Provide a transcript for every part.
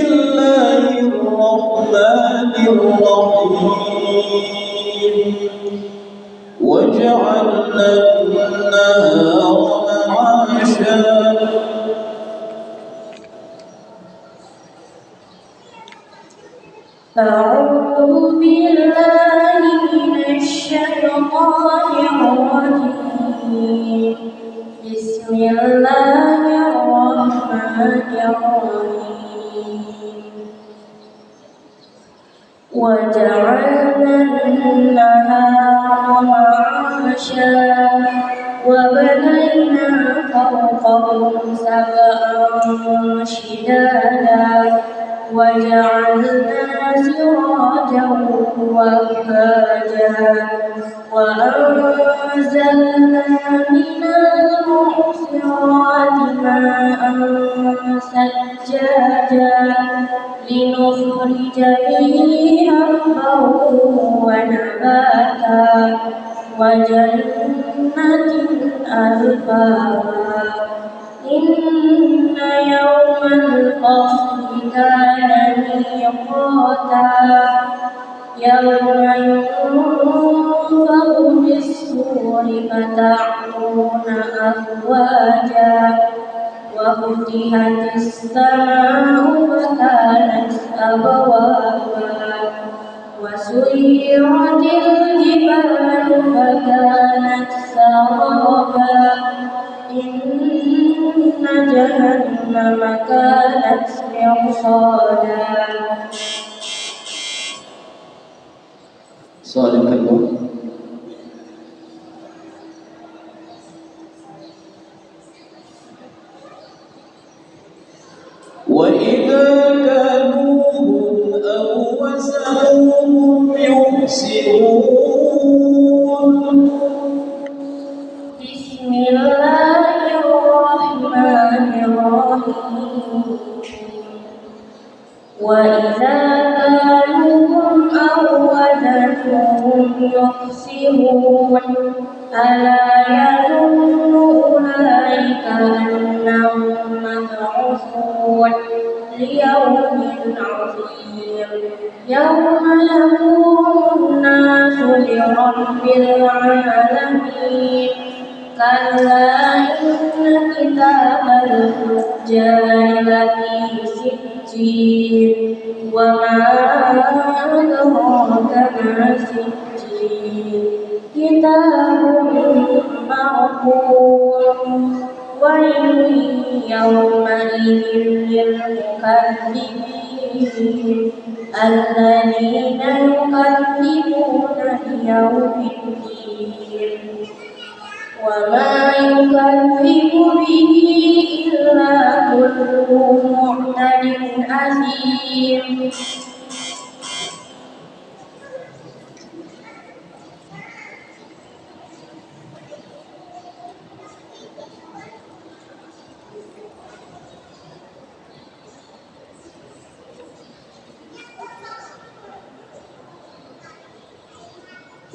الله الرحمن الرحيم وجعلنا النهار معاشا أعوذ بالله من الشيطان الرجيم بسم الله الرحمن الرحيم وجعلنا النهار معاشا وبنينا فوقهم سبعا شدادا وجعلنا سراجا وهاجا وأنزلنا من المعصرات ماء ثجاجا لنخرج به حبا ونباتا وجنات ألفافا إن يوم الفصل كان ميقاتا يوم ينفخ في الصور فتعطون أفواجا وفتحت السماء فكانت أبوابا وسيرت الجبال فكانت سرابا إن جهنم كانت مرصادا صادق الله. وإذا كالوهم أو وزنوهم يخسرون بسم الله الرحمن الرحيم وإذا كالوهم أو وزنوهم يخسرون ألا يظن أولئك أنهم مبعوثون ليوم عظيم يوم يقوم الناس لرب العالمين كلا إن كتاب الفجار لفي سجين وما أدراك ما سجين كتاب مرقوم ويل يومئذ للمكذبين الذين يكذبون بيوم الدين وما يكذب به إلا كل معتد أثيم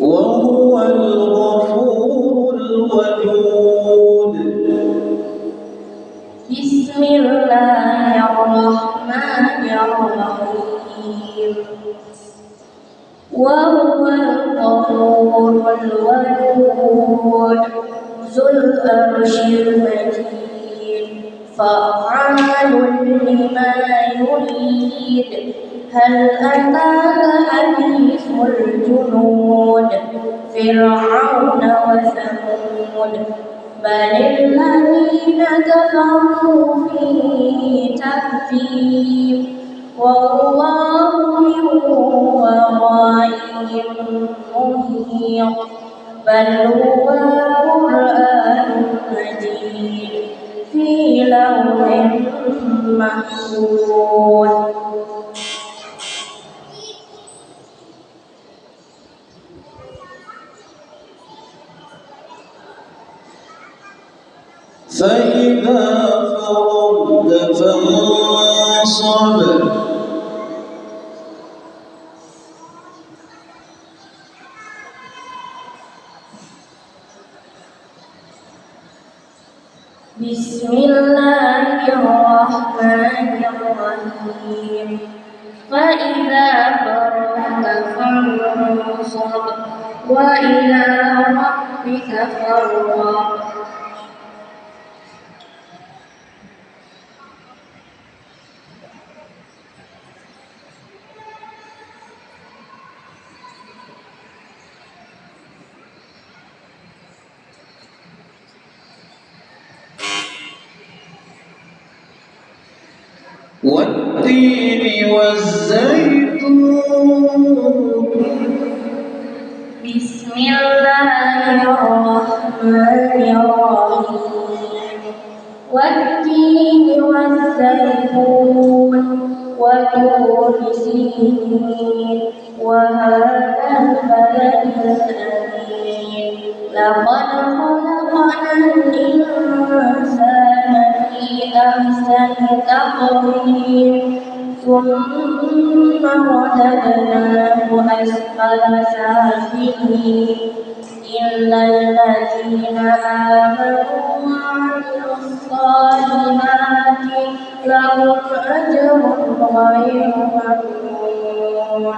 وهو الغفور الودود بسم الله الرحمن الرحيم وهو الغفور الودود ذو العرش المجيد فعال لما يريد هل أتاك حديث الجنود فرعون وثمود بل الذين كفروا في تكذيب والله من ورائهم محيط بل هو قرآن مجيد في لوح محفوظ فإذا فرغت فانصب بسم الله الرحمن الرحيم فإذا فرغت فانصب وإلى ربك فارغب والتين والزيتون بسم الله الرحمن الرحيم والتين والزيتون وطور سينين وهذا البلد الأمين لقد خلقنا الإنسان في أحسن تقويم ثم رددناه أسفل سافلين إلا الذين آمنوا وعملوا الصالحات لهم أجر غير ممنون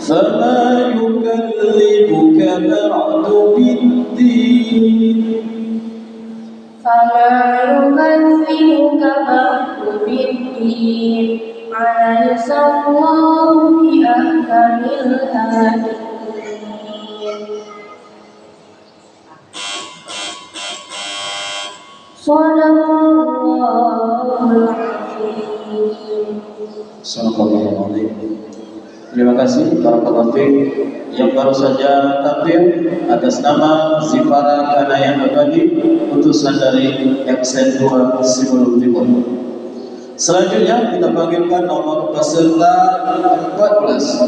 فما يكذبك بعد بالدين فما يكذبك بعد بالدين أليس الله بأحكم الحاكمين صدق الله العظيم. Sallallahu alaihi. Terima kasih barakallahu fiik. Yang baru saja tampil atas nama Zifara Kanayang Abadi, utusan dari XN2 Sibul Timur. Selanjutnya kita panggilkan nomor peserta 14.